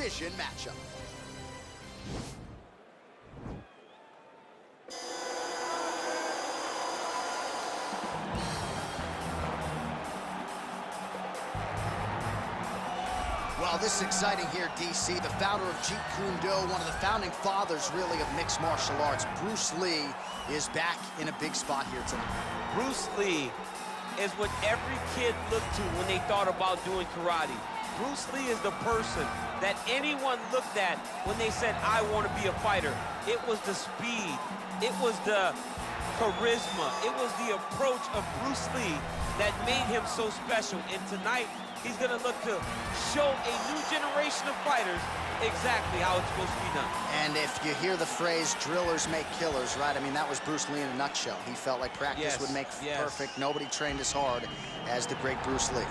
decision matchup. Well, this is exciting here, DC. The founder of Jeet Kune Do, one of the founding fathers, really, of mixed martial arts, Bruce Lee, is back in a big spot here tonight. Bruce Lee is what every kid looked to when they thought about doing karate. Bruce Lee is the person that anyone looked at when they said, I want to be a fighter. It was the speed. It was the charisma. It was the approach of Bruce Lee that made him so special. And tonight, he's going to look to show a new generation of fighters exactly how it's supposed to be done. And if you hear the phrase, drillers make killers, right? I mean, that was Bruce Lee in a nutshell. He felt like practice would make perfect. Nobody trained as hard as the great Bruce Lee.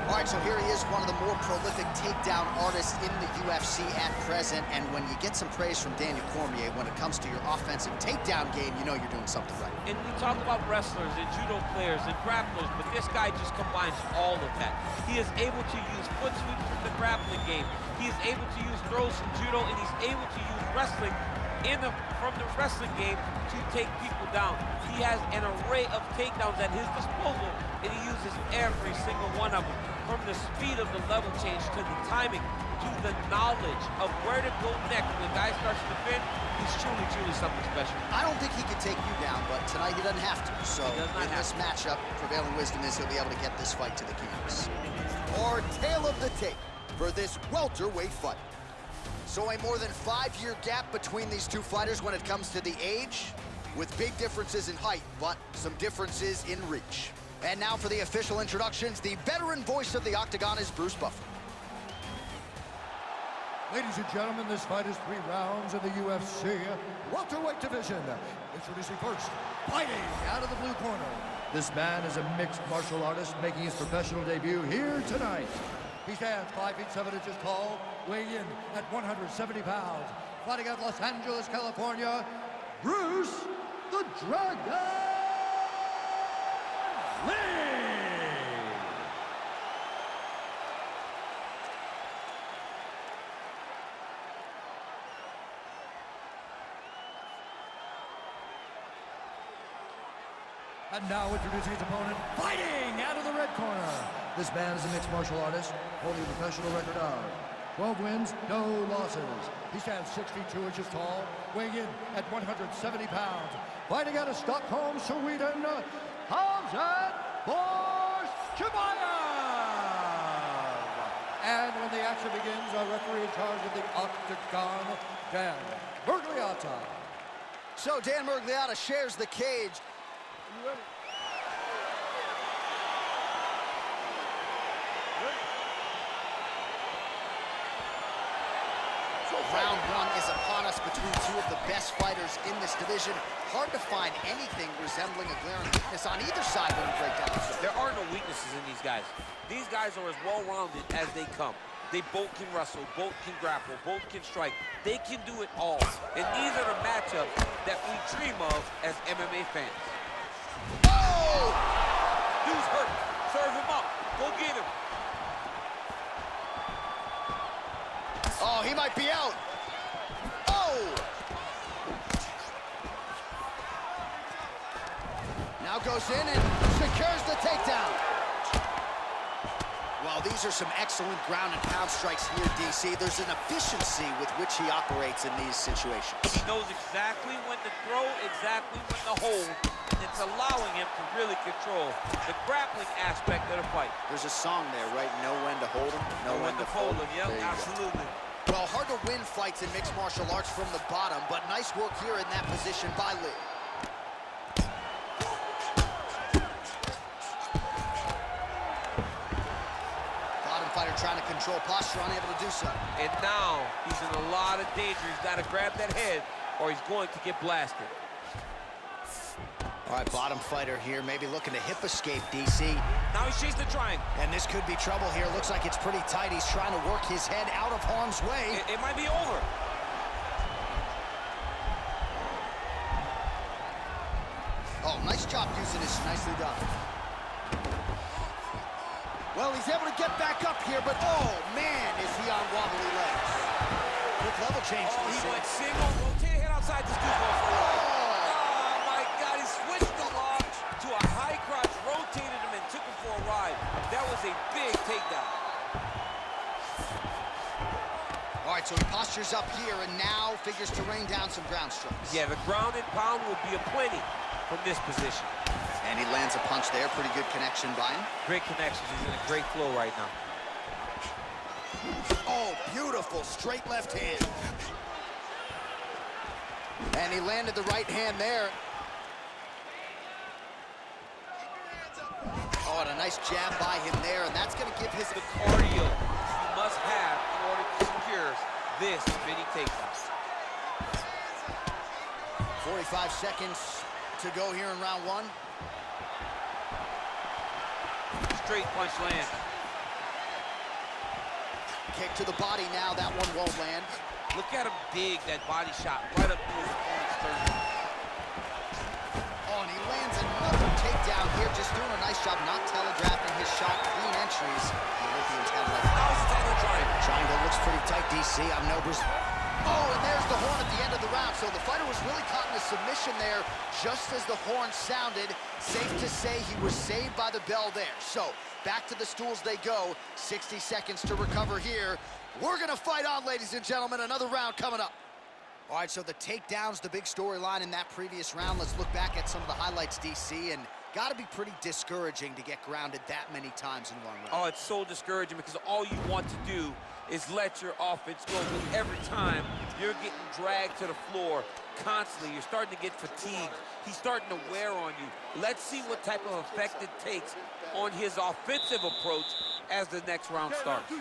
All right, so here he is, one of the more prolific takedown artists in the UFC at present. And when you get some praise from Daniel Cormier, when it comes to your offensive takedown game, you know you're doing something right. And we talk about wrestlers and judo players and grapplers, but this guy just combines all of that. He is able to use foot sweeps from the grappling game. He is able to use throws from judo, and he's able to use wrestling from the wrestling game to take people down. He has an array of takedowns at his disposal, and he uses every single one of them. From the speed of the level change to the timing to the knowledge of where to go next when the guy starts to defend, he's truly, truly something special. I don't think he could take you down, but tonight he doesn't have to. So in this matchup, prevailing wisdom is he'll be able to get this fight to the canvas. Our tale of the tape for this welterweight fight. So a more than 5-year gap between these two fighters when it comes to the age, with big differences in height, but some differences in reach. And now for the official introductions, the veteran voice of the Octagon is Bruce Buffer. Ladies and gentlemen, this fight is 3 rounds in the UFC welterweight division. Introducing first, fighting out of the blue corner. This man is a mixed martial artist making his professional debut here tonight. He stands 5 feet 7 inches tall, weighing in at 170 pounds. Fighting out of Los Angeles, California, Bruce the Dragon Lee! And now introducing his opponent, fighting out of the red corner. This man is a mixed martial artist, holding a professional record of 12 wins, no losses. He stands 6 feet 2 inches tall, weighing in at 170 pounds. Fighting out of Stockholm, Sweden, Hamzat Bors Chimaev! And when the action begins, our referee in charge of the Octagon, Dan Murgliata. So Dan Murgliata shares the cage. You ready? Round 1 is upon us between 2 of the best fighters in this division. Hard to find anything resembling a glaring weakness on either side when we break down the field. There are no weaknesses in these guys. These guys are as well-rounded as they come. They both can wrestle, both can grapple, both can strike. They can do it all. And these are the matchups that we dream of as MMA fans. Oh! Dude's hurt. Serve him up. Go get him. Oh, he might be out. Oh! Now goes in and secures the takedown. Well, these are some excellent ground and pound strikes here, DC. There's an efficiency with which he operates in these situations. He knows exactly when to throw, exactly when to hold. And it's allowing him to really control the grappling aspect of the fight. There's a song there, right? Know when to hold him, know when to fold him. Yep, absolutely. Well, hard to win fights in mixed martial arts from the bottom, but nice work here in that position by Lee. Bottom fighter trying to control posture, unable to do so. And now he's in a lot of danger. He's got to grab that head or he's going to get blasted. All right, bottom fighter here, maybe looking to hip escape, DC. Now he's chasing the triangle. And this could be trouble here. Looks like it's pretty tight. He's trying to work his head out of harm's way. It might be over. Oh, nice job using this. Nicely done. Well, he's able to get back up here, but oh, man, is he on wobbly legs. Quick level change. Oh, he went single, rotated head outside, this dude's going for a ride. Oh, my God, he switched the lock to a high crotch, rotated him and took him for a ride. That was a big takedown. All right, so he postures up here and now figures to rain down some ground strikes. Yeah, the ground and pound will be aplenty from this position. And he lands a punch there. Pretty good connection by him. Great connection. He's in a great flow right now. Oh, beautiful straight left hand. And he landed the right hand there. Oh, and a nice jab by him there, and that's going to give his... The cardio you must have in order to secure this many takedowns. 45 seconds to go here in round one. Straight punch lands. Kick to the body now. That one won't land. Look at him dig that body shot right up to his opponent's sternum. Oh, and he lands another takedown here. Just doing a nice job not telegraphing his shot. Clean entries. The Olympian's kind of like... Now he's attacking the triangle. Triangle looks pretty tight, DC. I'm Nobers. Oh, and there's the horn at the end of the round. So the fighter was really caught in a submission there just as the horn sounded. Safe to say he was saved by the bell there. So back to the stools they go. 60 seconds to recover here. We're going to fight on, ladies and gentlemen. Another round coming up. All right, so the takedown's the big storyline in that previous round. Let's look back at some of the highlights, DC, and got to be pretty discouraging to get grounded that many times in one round. Oh, it's so discouraging because all you want to do is let your offense go. But every time you're getting dragged to the floor constantly, you're starting to get fatigued. He's starting to wear on you. Let's see what type of effect it takes on his offensive approach as the next round starts.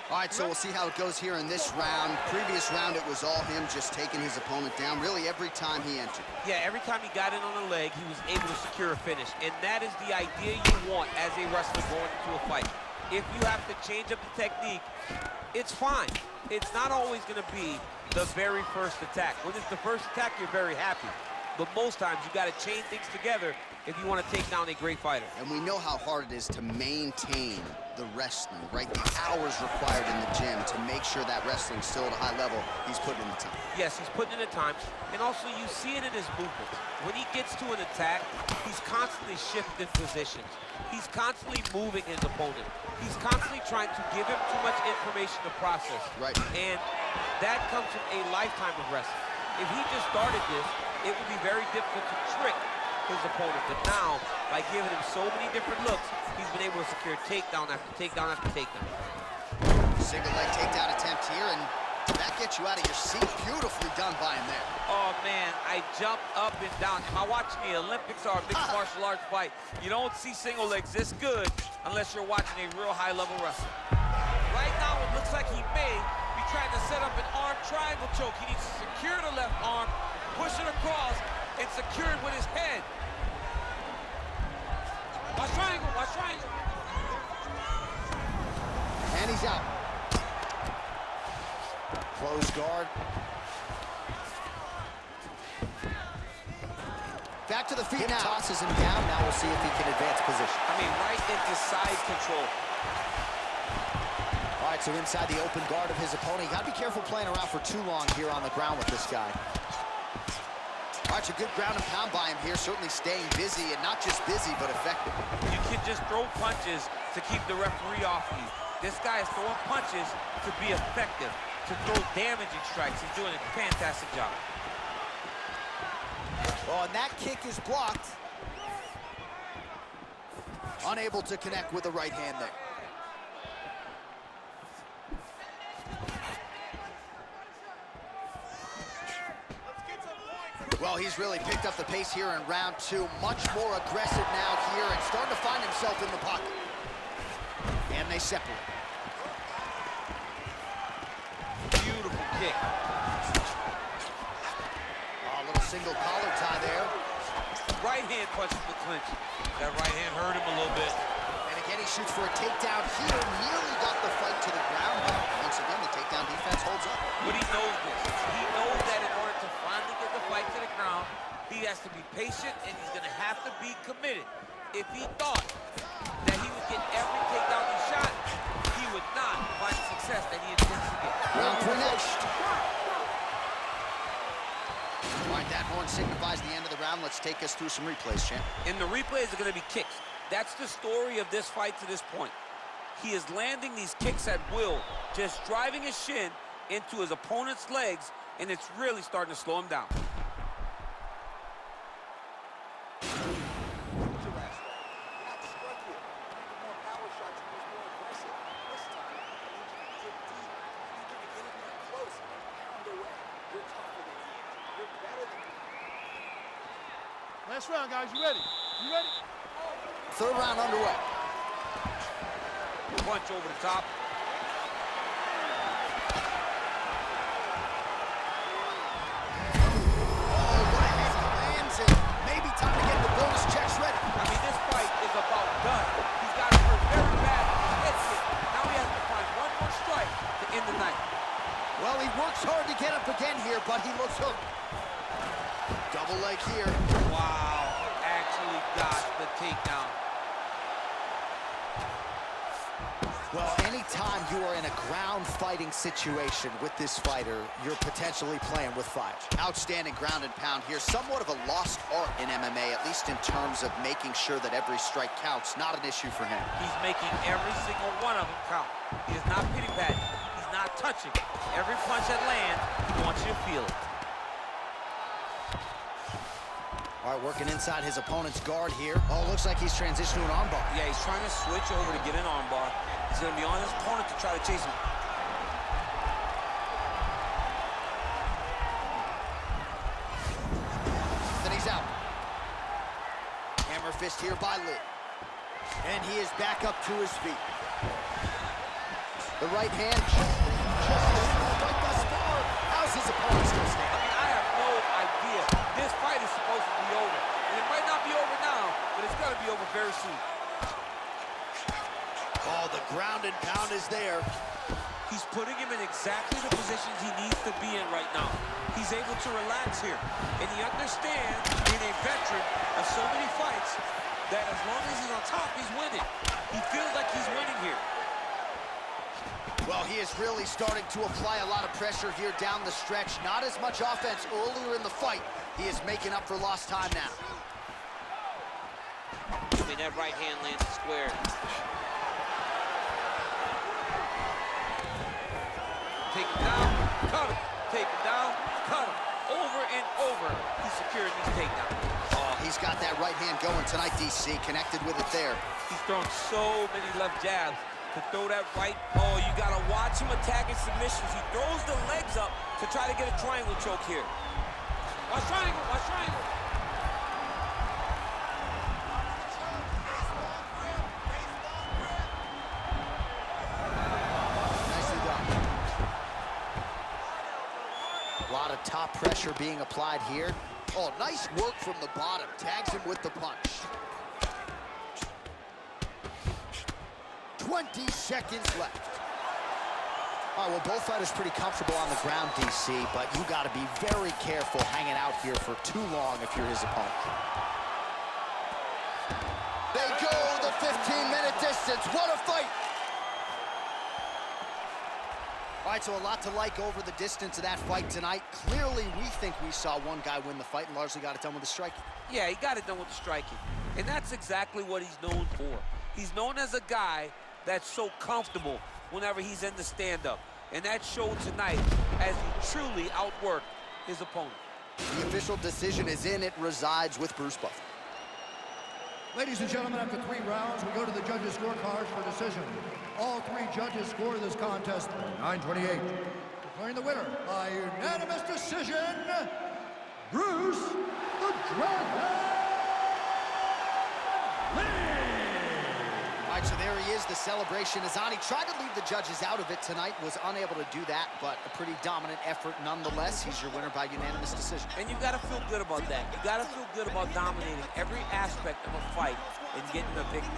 All right, so we'll see how it goes here in this round. Previous round, it was all him just taking his opponent down really every time he entered. Yeah, every time he got in on the leg, he was able to secure a finish. And that is the idea you want as a wrestler going into a fight. If you have to change up the technique, it's fine. It's not always going to be the very first attack. When it's the first attack, you're very happy. But most times, you got to chain things together if you want to take down a great fighter. And we know how hard it is to maintain the wrestling, right? The hours required in the gym to make sure that wrestling's still at a high level. He's putting in the time. Yes, he's putting in the time. And also, you see it in his movements. When he gets to an attack, he's constantly shifting positions. He's constantly moving his opponent. He's constantly trying to give him too much information to process. Right. And that comes from a lifetime of wrestling. If he just started this, it would be very difficult to trick his opponent. But now, by giving him so many different looks, he's been able to secure takedown after takedown after takedown. Single leg takedown attempt here, and that gets you out of your seat. Beautifully done by him there. Oh, man, I jumped up and down. Am I watching the Olympics or a mixed martial arts fight? You don't see single legs this good unless you're watching a real high-level wrestler. Right now, it looks like he may be trying to set up an arm triangle choke. He needs to secure the left arm, push it across, and secure it with his head. Watch triangle, watch triangle. And he's out. Close guard. Back to the feet now. Tosses him down. Now we'll see if he can advance position. I mean, right into side control. All right, so inside the open guard of his opponent. You got to be careful playing around for too long here on the ground with this guy. All right, so good ground and pound by him here. Certainly staying busy, and not just busy, but effective. You can just throw punches to keep the referee off you. This guy is throwing punches to be effective, to throw damaging strikes. He's doing a fantastic job. Oh, and that kick is blocked. Unable to connect with the right hand there. Well, he's really picked up the pace here in round two. Much more aggressive now here and starting to find himself in the pocket. And they separate. Beautiful kick. Oh, a little single collar tie there. Right hand punches the clinch. That right hand hurt him a little bit. And again, he shoots for a takedown here. Nearly got the fight to the ground. But once again, the takedown defense holds up. But he knows this. He knows that in order to finally get the fight to the ground, he has to be patient and he's going to have to be committed. If he thought that he would get every takedown he shot, next. All right, that horn signifies the end of the round. Let's take us through some replays, champ. And the replays are going to be kicks. That's the story of this fight to this point. He is landing these kicks at will, just driving his shin into his opponent's legs, and it's really starting to slow him down. Last round, guys. You ready? You ready? Third round underway. Punch over the top. Oh, what a hit. Lands it. Maybe time to get the bonus checks ready. I mean, this fight is about done. He's got it hurt very bad. He's hit. Now he has to find one more strike to end the night. Well, he works hard to get up again here, but he looks hurt. Double leg here. Wow, actually got the takedown. Well, anytime you are in a ground fighting situation with this fighter, you're potentially playing with fire. Outstanding ground and pound here. Somewhat of a lost art in MMA, at least in terms of making sure that every strike counts. Not an issue for him. He's making every single one of them count. He is not pity-patting. He's not touching. Every punch that lands, he wants you to feel it. All right, working inside his opponent's guard here. Oh, looks like he's transitioned to an armbar. Yeah, he's trying to switch over to get an armbar. He's going to be on his opponent to try to chase him. Then he's out. Hammer fist here by Lee. And he is back up to his feet. The right hand just right thus far. How's his opponent still standing? I mean, I have no idea. This fight is supposed to be over. And it might not be over now, but it's going to be over very soon. Oh, the ground and pound is there. He's putting him in exactly the positions he needs to be in right now. He's able to relax here. And he understands, being a veteran of so many fights, that as long as he's on top, he's winning. He feels like he's winning here. Well, he is really starting to apply a lot of pressure here down the stretch. Not as much offense earlier in the fight. He is making up for lost time now. I mean, that right hand landed square. Take him down, cut him. Take him down, cut him. Over and over, he's securing these takedowns. Oh, he's got that right hand going tonight, DC. Connected with it there. He's thrown so many left jabs. To throw that right, oh, you gotta watch him attacking submissions. He throws the legs up to try to get a triangle choke here. Watch triangle, watch triangle. Nicely done. A lot of top pressure being applied here. Oh, nice work from the bottom. Tags him with the punch. 20 seconds left. All right, well, both fighters pretty comfortable on the ground, DC, but you got to be very careful hanging out here for too long if you're his opponent. They go the 15-minute distance. What a fight! All right, so a lot to like over the distance of that fight tonight. Clearly, we think we saw one guy win the fight and largely got it done with the striking. Yeah, he got it done with the striking. And that's exactly what he's known for. He's known as a guy that's so comfortable whenever he's in the stand-up. And that showed tonight as he truly outworked his opponent. The official decision is in. It resides with Bruce Buffer. Ladies and gentlemen, after 3 rounds, we go to the judges' scorecards for decision. All 3 judges score this contest 9-28. Declaring the winner by unanimous decision, Bruce the Dragon Lee. All right, so there he is. The celebration is on. He tried to leave the judges out of it tonight, was unable to do that, but a pretty dominant effort nonetheless. He's your winner by unanimous decision. And you got to feel good about that. You got to feel good about dominating every aspect of a fight and getting a victory.